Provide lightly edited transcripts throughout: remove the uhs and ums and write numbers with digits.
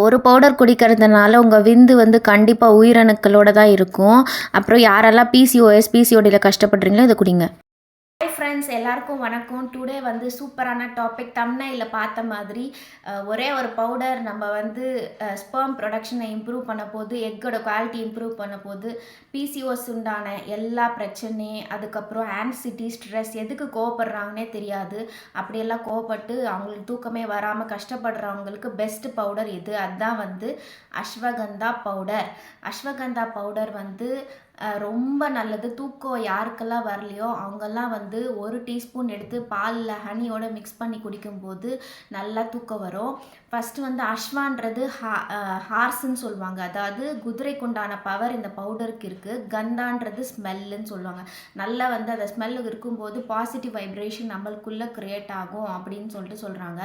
ஒரு பவுடர் குடிக்கிறதுனால உங்கள் விந்து வந்து கண்டிப்பாக உயிரணுக்களோட தான் இருக்கும். அப்புறம் யாரெல்லாம் பிசிஓடியில் கஷ்டப்படுறீங்களோ இதை குடிங்க. ஹாய் ஃப்ரெண்ட்ஸ், எல்லாருக்கும் வணக்கம். டுடே வந்து சூப்பரான டாபிக். தம்ப்நெயிலில் பார்த்த மாதிரி ஒரே ஒரு பவுடர் நம்ம வந்து ஸ்பெர்ம் ப்ரொடக்ஷனை இம்ப்ரூவ் பண்ண போது, எக்கோட குவாலிட்டி இம்ப்ரூவ் பண்ண போது, பிசிஓஸ் உண்டான எல்லா பிரச்சனையும், அதுக்கப்புறம் ஆன்சிட்டி, ஸ்ட்ரெஸ், எதுக்கு கோவப்படுறாங்கன்னே தெரியாது, அப்படியெல்லாம் கோவப்பட்டு அவங்களுக்கு தூக்கமே வராமல் கஷ்டப்படுறவங்களுக்கு பெஸ்ட் பவுடர் இது. அதுதான் வந்து அஸ்வகந்தா பவுடர். அஸ்வகந்தா பவுடர் வந்து ரொம்ப நல்லது. தூக்கம் யாருக்கெல்லாம் வரலையோ அவங்கெல்லாம் வந்து ஒரு டீஸ்பூன் எடுத்து பாலில் ஹனியோட மிக்ஸ் பண்ணி குடிக்கும்போது நல்லா தூக்கம் வரும். ஃபஸ்ட்டு வந்து அஸ்வான்றது ஹார்ஸ்ன்னு சொல்லுவாங்க, அதாவது குதிரைக்குண்டான பவர் இந்த பவுடருக்கு இருக்குது. கந்தான்றது ஸ்மெல்லுன்னு சொல்லுவாங்க. நல்லா வந்து அந்த ஸ்மெல்லு இருக்கும்போது பாசிட்டிவ் வைப்ரேஷன் நம்மளுக்குள்ளே க்ரியேட் ஆகும் அப்படின்னு சொல்லிட்டு சொல்கிறாங்க.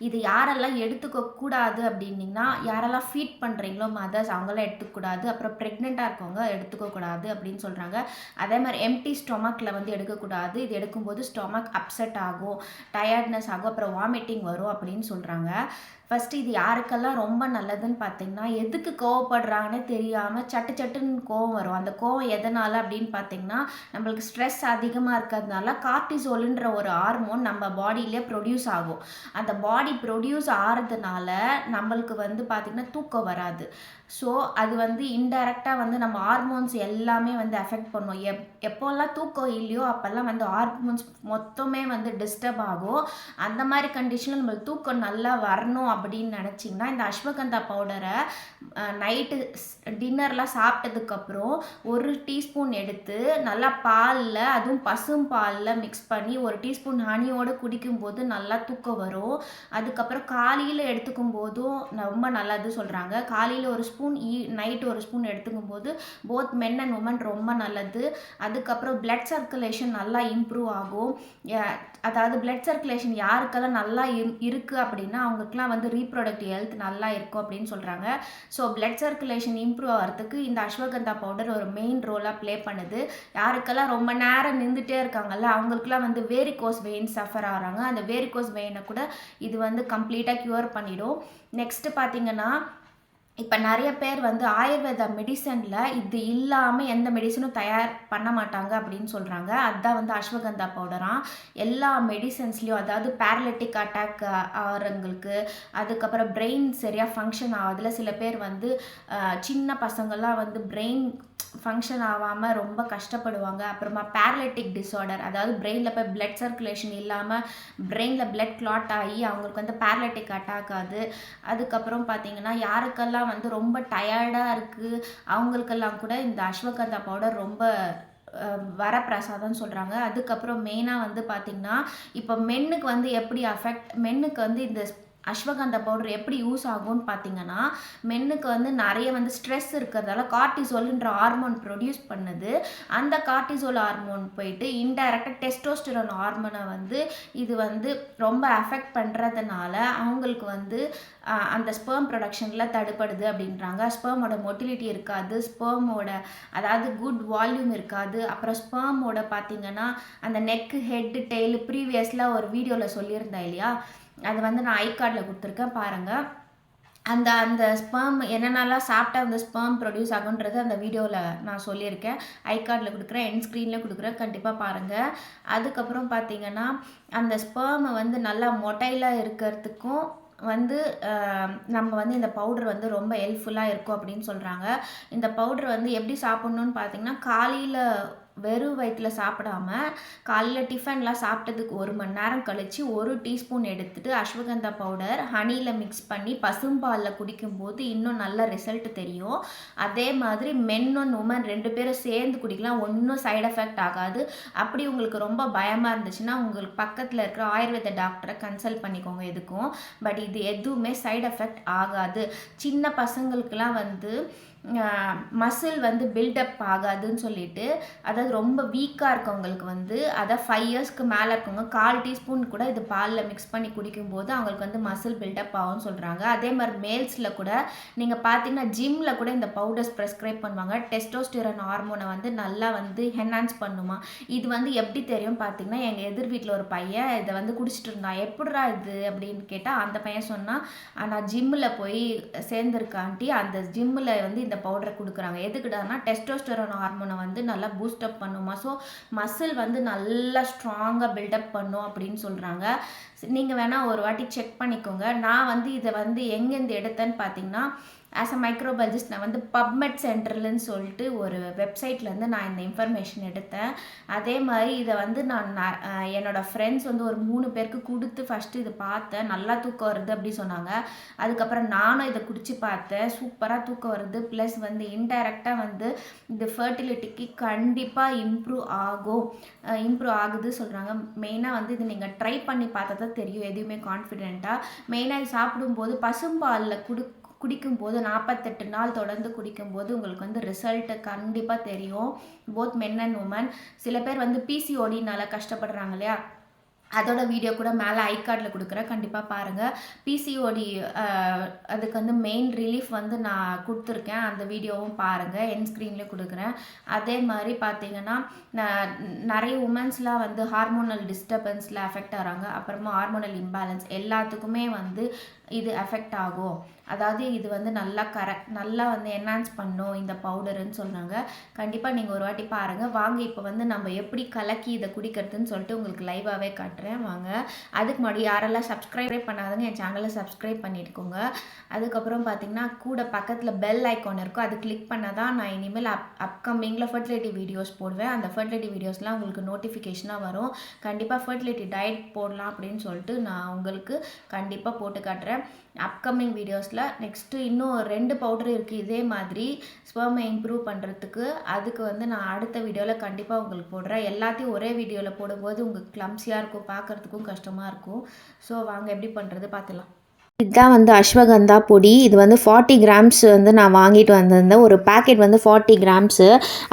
இது யாரெல்லாம் எடுத்துக்கக்கூடாது அப்படின்னிங்கன்னா, யாரெல்லாம் ஃபீட் பண்ணுறீங்களோ மதர்ஸ் அவங்களாம் எடுத்துக்கூடாது. அப்புறம் ப்ரெக்னெண்ட்டாக இருக்கவங்க எடுத்துக்கக்கூடாது அப்படின்னு சொல்கிறாங்க. அதே மாதிரி எம்டி ஸ்டொமக்கில் வந்து எடுக்கக்கூடாது. இது எடுக்கும்போது ஸ்டொமக் அப்செட் ஆகும், டயர்ட்னஸ் ஆகும், அப்புறம் வாமிட்டிங் வரும் அப்படின்னு சொல்கிறாங்க. ஃபஸ்ட்டு இது யாருக்கெல்லாம் ரொம்ப நல்லதுன்னு பார்த்தீங்கன்னா, எதுக்கு கோவப்படுறாங்கன்னு தெரியாமல் சட்டுன்னு கோவம் வரும். அந்த கோவம் எதனால் அப்படின்னு பார்த்தீங்கன்னா, நம்மளுக்கு ஸ்ட்ரெஸ் அதிகமாக இருக்கிறதுனால கார்டிசோலுன்ற ஒரு ஹார்மோன் நம்ம பாடியிலே ப்ரொடியூஸ் ஆகும். அந்த பாடி ப்ரொடியூஸ் ஆகிறதுனால நம்மளுக்கு வந்து பார்த்திங்கன்னா தூக்கம் வராது. ஸோ அது வந்து இன்டைரக்டாக வந்து நம்ம ஹார்மோன்ஸ் எல்லாமே வந்து அஃபெக்ட் பண்ணும். எப்போல்லாம் தூக்கம் இல்லையோ அப்போல்லாம் வந்து ஹார்மோன்ஸ் மொத்தமே வந்து டிஸ்டர்ப் ஆகும். அந்த மாதிரி கண்டிஷனில் நம்மளுக்கு தூக்கம் நல்லா வரணும் அப்படின்னு நினச்சிங்கன்னா, இந்த அஸ்வகந்தா பவுடரை நைட்டு டின்னர்லாம் சாப்பிட்டதுக்கப்புறம் ஒரு டீஸ்பூன் எடுத்து நல்லா பாலில், அதுவும் பசும் பாலில் மிக்ஸ் பண்ணி ஒரு டீஸ்பூன் ஹனியோடு குடிக்கும்போது நல்லா தூக்கம் வரும். அதுக்கப்புறம் காலையில் எடுத்துக்கும் போதும் ரொம்ப நல்லது சொல்கிறாங்க. காலையில் ஒரு ஸ்பூன், நைட்டு ஒரு ஸ்பூன் எடுத்துக்கும் போது போத் மென் அண்ட் உமன் ரொம்ப நல்லது. அதுக்கப்புறம் பிளட் சர்க்குலேஷன் நல்லா இம்ப்ரூவ் ஆகும். அதாவது பிளட் சர்க்குலேஷன் யாருக்கெல்லாம் நல்லா இருக்குது அப்படின்னா அவங்களுக்குலாம் வந்து ரீப்ரொடக்டிவ் ஹெல்த் நல்லா இருக்கும் அப்படின்னு சொல்கிறாங்க. ஸோ பிளட் சர்க்குலேஷன் இம்ப்ரூவ் ஆகிறதுக்கு இந்த அஸ்வகந்தா பவுடர் ஒரு மெயின் ரோலாக ப்ளே பண்ணுது. யாருக்கெல்லாம் ரொம்ப நேரம் நின்றுட்டே இருக்காங்கல்ல அவங்களுக்குலாம் வந்து வேரிகோஸ் வெயின் சஃபர் ஆகிறாங்க. அந்த வேரிகோஸ் வெயினை கூட இது வந்து கம்ப்ளீட்டாக க்யூர் பண்ணிடும். நெக்ஸ்ட்டு பார்த்திங்கன்னா, இப்போ நிறைய பேர் வந்து ஆயுர்வேதா மெடிசனில் இது இல்லாமல் எந்த மெடிசனும் தயார் பண்ண மாட்டாங்க அப்படின்னு சொல்கிறாங்க. அதுதான் வந்து அஸ்வகந்தா பவுடராக எல்லா மெடிசன்ஸ்லேயும், அதாவது பேரலிட்டிக் அட்டாக் ஆகிறவங்களுக்கு, அதுக்கப்புறம் பிரெயின் சரியாக ஃபங்க்ஷன் ஆகுதுல, சில பேர் வந்து சின்ன பசங்கள்லாம் வந்து பிரெயின் ஃபங்க்ஷன் ஆகாமல் ரொம்ப கஷ்டப்படுவாங்க. அப்புறமா பேரலிட்டிக் டிஸார்டர், அதாவது பிரெயினில் போய் பிளட் சர்க்குலேஷன் இல்லாமல் பிரெயினில் பிளட் கிளாட் ஆகி அவங்களுக்கு வந்து பேரலிட்டிக் அட்டாக் ஆகுது. அதுக்கப்புறம் பார்த்திங்கன்னா, யாருக்கெல்லாம் வந்து ரொம்ப டயர்டாக இருக்குது அவங்களுக்கெல்லாம் கூட இந்த அஸ்வகந்தா பவுடர் ரொம்ப வரப்பிரசாதம்னு சொல்கிறாங்க. அதுக்கப்புறம் மெயினாக வந்து பார்த்திங்கன்னா, இப்போ மென்னுக்கு வந்து எப்படி மென்னுக்கு வந்து இந்த அஸ்வகந்தா பவுடர் எப்படி யூஸ் ஆகும்னு பார்த்தீங்கன்னா, மென்னுக்கு வந்து நிறைய வந்து ஸ்ட்ரெஸ் இருக்கிறதால கார்டிசோல்ன்ற ஹார்மோன் ப்ரொடியூஸ் பண்ணுது. அந்த கார்டிசோல் ஹார்மோன் போயிட்டு இன்டைரக்டாக டெஸ்டோஸ்டெரான் ஹார்மோனை வந்து இது வந்து ரொம்ப அஃபெக்ட் பண்ணுறதுனால அவங்களுக்கு வந்து அந்த ஸ்பெர்ம் ப்ரொடக்ஷனில் தடுப்படுது அப்படின்றாங்க. ஸ்பெர்மோட மொட்டிலிட்டி இருக்காது, ஸ்பெர்மோட அதாவது குட் வால்யூம் இருக்காது. அப்புறம் ஸ்பெர்மோட பார்த்திங்கன்னா அந்த நெக்கு, ஹெட்டு, டெய்லு ப்ரீவியஸில் ஒரு வீடியோவில் சொல்லியிருந்தேன் இல்லையா, அது வந்து நான் ஐ கார்டில் கொடுத்துருக்கேன் பாருங்கள். அந்த ஸ்பெர்ம் என்னென்னலாம் சாப்பிட்டா அந்த ஸ்பெர்ம் ப்ரொடியூஸ் ஆகுன்றது அந்த வீடியோவில் நான் சொல்லியிருக்கேன். ஐ கார்டில் கொடுக்குறேன், என் ஸ்க்ரீனில் கொடுக்குறேன், கண்டிப்பாக பாருங்கள். அதுக்கப்புறம் பார்த்திங்கன்னா, அந்த ஸ்பெர்மை வந்து நல்லா மொட்டைலாக இருக்கிறதுக்கும் வந்து நம்ம வந்து இந்த பவுடர் வந்து ரொம்ப ஹெல்ப்ஃபுல்லாக இருக்கும் அப்படின்னு சொல்கிறாங்க. இந்த பவுடர் வந்து எப்படி சாப்பிட்ணுன்னு பார்த்திங்கன்னா, காலையில் வெறும் வயிற்றில் சாப்பிடாம காலையில் டிஃபன்லாம் சாப்பிட்டதுக்கு 1 மணி நேரம் கழித்து ஒரு டீஸ்பூன் எடுத்துகிட்டு அஸ்வகந்தா பவுடர் ஹனியில் மிக்ஸ் பண்ணி பசும்பாலில் குடிக்கும்போது இன்னும் நல்ல ரிசல்ட் தெரியும். அதே மாதிரி மென் அண்ட் உமன் 2 பேரும் சேர்ந்து குடிக்கலாம், ஒன்றும் சைட் எஃபெக்ட் ஆகாது. அப்படி உங்களுக்கு ரொம்ப பயமாக இருந்துச்சுன்னா உங்களுக்கு பக்கத்தில் இருக்கிற ஆயுர்வேத டாக்டரை கன்சல்ட் பண்ணிக்கோங்க எதுக்கும். பட் இது எதுவுமே சைட் எஃபெக்ட் ஆகாது. சின்ன பசங்களுக்கெல்லாம் வந்து மசில் வந்து பில்டப் ஆகாதுன்னு சொல்லிட்டு, அதாவது ரொம்ப வீக்காக இருக்கவங்களுக்கு வந்து அதை 5 இயர்ஸ்க்கு மேலே இருக்கவங்க 1/4 டீஸ்பூன் கூட இது பாலில் மிக்ஸ் பண்ணி குடிக்கும்போது அவங்களுக்கு வந்து மசில் பில்டப் ஆகும்னு சொல்கிறாங்க. அதே மாதிரி மேல்ஸில் கூட நீங்கள் பார்த்தீங்கன்னா ஜிம்மில் கூட இந்த பவுடர்ஸ் ப்ரெஸ்கிரைப் பண்ணுவாங்க. டெஸ்டோஸ்டிரான் ஹார்மோனை வந்து நல்லா வந்து என்ஹான்ஸ் பண்ணுமா. இது வந்து எப்படி தெரியும் பார்த்தீங்கன்னா, எங்கள் எதிர் வீட்டில் ஒரு பையன் இதை வந்து குடிச்சிட்டு இருந்தான். எப்படிடா இது அப்படின்னு கேட்டால் அந்த பையன் சொன்னால், நான் ஜிம்மில் போய் சேர்ந்துருக்கான்ட்டி அந்த ஜிம்மில் வந்து இந்த பவுடரை கொடுக்குறாங்க. எதுக்குடானா டெஸ்டோஸ்டெரான் ஹார்மோனை வந்து நல்லா பூஸ்டப் பண்ணுமா. ஸோ மசில் வந்து நல்லா ஸ்ட்ராங்காக பில்டப் பண்ணும் அப்படின்னு சொல்கிறாங்க. நீங்கள் வேணால் ஒரு வாட்டி செக் பண்ணிக்கோங்க. நான் வந்து இதை வந்து எங்கேருந்து எடுத்தேன்னு பார்த்தீங்கன்னா, ஆஸ் அ மைக்ரோபயாலஜிஸ்ட் நான் வந்து பப்மெட் சென்டர்லன்னு சொல்லிட்டு ஒரு வெப்சைட்லேருந்து நான் இந்த இன்ஃபர்மேஷன் எடுத்தேன். அதே மாதிரி இதை வந்து நான் என்னோடய ஃப்ரெண்ட்ஸ் வந்து ஒரு 3 பேருக்கு கொடுத்து ஃபஸ்ட்டு இதை பார்த்தேன். நல்லா தூக்கம் வருது அப்படி சொன்னாங்க. அதுக்கப்புறம் நானும் இதை குடித்து பார்த்தேன். சூப்பராக தூக்கம் வருது. ப்ளஸ் வந்து இன்டைரக்டாக வந்து இந்த ஃபர்டிலிட்டிக்கு கண்டிப்பாக இம்ப்ரூவ் ஆகுது சொல்கிறாங்க. மெயினாக வந்து இது நீங்கள் ட்ரை பண்ணி பார்த்தா தான் தெரியும் எதுவுமே கான்ஃபிடென்ட்டாக. மெயினாக இது சாப்பிடும்போது பசும்பாலில் குடிக்கும்போது 48 நாள் தொடர்ந்து குடிக்கும்போது உங்களுக்கு வந்து ரிசல்ட்டு கண்டிப்பாக தெரியும். Both men and women. சில பேர் வந்து பிசிஓடினால கஷ்டப்படுறாங்க இல்லையா, அதோட வீடியோ கூட மேலே ஐகார்டில் கொடுக்குறேன், கண்டிப்பாக பாருங்கள். பிசிஓடி அதுக்கு வந்து மெயின் ரிலீஃப் வந்து நான் கொடுத்துருக்கேன். அந்த வீடியோவும் பாருங்கள், என் ஸ்க்ரீன்லேயே கொடுக்குறேன். அதே மாதிரி பார்த்தீங்கன்னா நிறைய உமன்ஸ்லாம் வந்து ஹார்மோனல் டிஸ்டர்பன்ஸில் அஃபெக்ட் ஆகிறாங்க. அப்புறமா ஹார்மோனல் இம்பேலன்ஸ் எல்லாத்துக்குமே வந்து இது அஃபெக்ட் ஆகும். அதாவது இது வந்து நல்லா வந்து என்ஹான்ஸ் பண்ணும் இந்த பவுடருன்னு சொல்கிறாங்க. கண்டிப்பாக நீங்கள் ஒரு வாட்டி பாருங்கள். வாங்க இப்போ வந்து நம்ம எப்படி கலக்கி இதை குடிக்கிறதுன்னு சொல்லிட்டு உங்களுக்கு லைவாகவே காட்டுறேன் வாங்க. அதுக்கு முன்னாடி யாரெல்லாம் சப்ஸ்கிரைப் பண்ணாதவங்க என் சேனலை சப்ஸ்கிரைப் பண்ணியிருக்கோங்க. அதுக்கப்புறம் பார்த்திங்கன்னா கூட பக்கத்தில் பெல் ஐக்கான் இருக்கும், அது கிளிக் பண்ணால் தான் நான் இனிமேல் அப்கமிங்கில் ஃபர்டிலிட்டி வீடியோஸ் போடுவேன். அந்த ஃபர்டிலிட்டி வீடியோஸ்லாம் உங்களுக்கு நோட்டிஃபிகேஷனாக வரும். கண்டிப்பாக ஃபர்டிலிட்டி டயட் போடலாம் அப்படின்னு சொல்லிட்டு நான் உங்களுக்கு கண்டிப்பாக போட்டு காட்டுறேன் அப்கமிங் வீடியோஸில். நெக்ஸ்ட்டு இன்னும் 2 பவுடர் இருக்குது இதே மாதிரி ஸ்பெர்மை இம்ப்ரூவ் பண்ணுறதுக்கு. அதுக்கு வந்து நான் அடுத்த வீடியோவில் கண்டிப்பாக உங்களுக்கு போடுறேன். எல்லாத்தையும் ஒரே வீடியோவில் போடும்போது உங்களுக்கு கிளம்ஸியாக இருக்கும், பார்க்குறதுக்கும் கஷ்டமாக இருக்கும். ஸோ வாங்க எப்படி பண்ணுறது பார்த்துலாம். இதுதான் வந்து அஸ்வகந்தா பொடி. இது வந்து 40 கிராம்ஸ் வந்து நான் வாங்கிட்டு வந்திருந்தேன். ஒரு பேக்கெட் வந்து 40 கிராம்ஸு.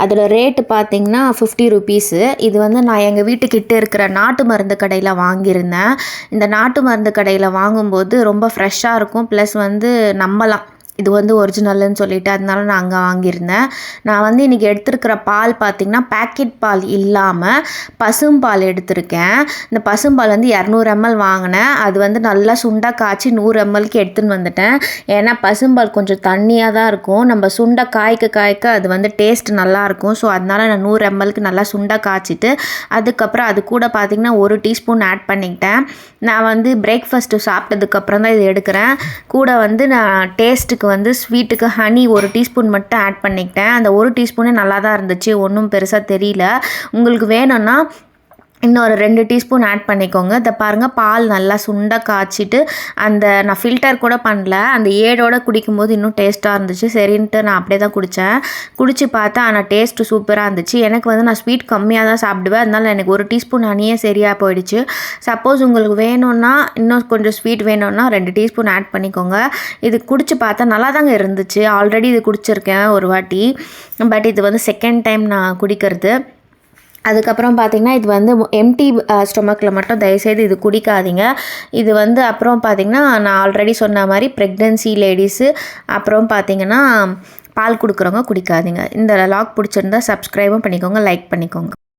அதில் ரேட்டு பார்த்திங்கன்னா 50 ருபீஸு. இது வந்து நான் எங்கள் வீட்டுக்கிட்ட இருக்கிற நாட்டு மருந்து கடையில் வாங்கியிருந்தேன். இந்த நாட்டு மருந்து கடையில் வாங்கும்போது ரொம்ப ஃப்ரெஷ்ஷாக இருக்கும். ப்ளஸ் வந்து நம்பலாம் இது வந்து ஒரிஜினல்னு சொல்லிட்டு, அதனால நான் அங்கே வாங்கியிருந்தேன். நான் வந்து இன்றைக்கி எடுத்துருக்கிற பால் பார்த்திங்கன்னா பேக்கெட் பால் இல்லாமல் பசும்பால் எடுத்திருக்கேன். இந்த பசும்பால் வந்து 200 ml வாங்கினேன். அது வந்து நல்லா சுண்டாக காய்ச்சி 100 mlக்கு எடுத்துன்னு வந்துட்டேன். ஏன்னா பசும்பால் கொஞ்சம் தண்ணியாக தான் இருக்கும். நம்ம சுண்டை காய்க்க அது வந்து டேஸ்ட் நல்லாயிருக்கும். ஸோ அதனால் நான் 100 mlக்கு நல்லா சுண்டாக காய்ச்சிட்டு அதுக்கப்புறம் அது கூட பார்த்திங்கன்னா 1 டீஸ்பூன் ஆட் பண்ணிக்கிட்டேன். நான் வந்து பிரேக்ஃபாஸ்ட்டு சாப்பிட்டதுக்கப்புறம் தான் இது எடுக்கிறேன். கூட வந்து நான் டேஸ்ட்டுக்கு வந்து ஸ்வீட்டுக்கு ஹனி 1 டீஸ்பூன் மட்டும் ஆட் பண்ணிக்கிட்டேன். அந்த 1 டீஸ்பூனே நல்லா தான் இருந்துச்சு, ஒன்றும் பெருசாக தெரியல. உங்களுக்கு வேணும்னா இன்னொரு 2 டீஸ்பூன் ஆட் பண்ணிக்கோங்க. இதை பாருங்கள், பால் நல்லா சுண்டாக காய்ச்சிட்டு நான் ஃபில்டர் கூட பண்ணல. அந்த ஏடோடு குடிக்கும்போது இன்னும் டேஸ்ட்டாக இருந்துச்சு. சரின்ட்டு நான் அப்படியே தான் குடித்து பார்த்தேன். ஆனால் டேஸ்ட்டு சூப்பராக இருந்துச்சு. எனக்கு வந்து நான் ஸ்வீட் கம்மியாக தான் சாப்பிடுவேன். அதனால் எனக்கு 1 டீஸ்பூன் ஹனியே சரியாக போயிடுச்சு. சப்போஸ் உங்களுக்கு வேணும்னா இன்னும் கொஞ்சம் ஸ்வீட் வேணும்னா 2 டீஸ்பூன் ஆட் பண்ணிக்கோங்க. இது குடித்து பார்த்தா நல்லா தாங்க இருந்துச்சு. ஆல்ரெடி இது குடிச்சிருக்கேன் ஒரு வாட்டி, பட் இது வந்து செகண்ட் டைம் நான் குடிக்கிறது. அதுக்கப்புறம் பார்த்திங்கன்னா இது வந்து எம்டி ஸ்டொமக்கில் மட்டும் தயவுசெய்து இது குடிக்காதீங்க. இது வந்து அப்புறம் பார்த்திங்கன்னா நான் ஆல்ரெடி சொன்ன மாதிரி ப்ரெக்னென்சி லேடிஸு அப்புறம் பார்த்திங்கன்னா பால் கொடுக்குறவங்க குடிக்காதீங்க. இந்த லாக் பிடிச்சிருந்தா சப்ஸ்கிரைபும் பண்ணிக்கோங்க, லைக் பண்ணிக்கோங்க.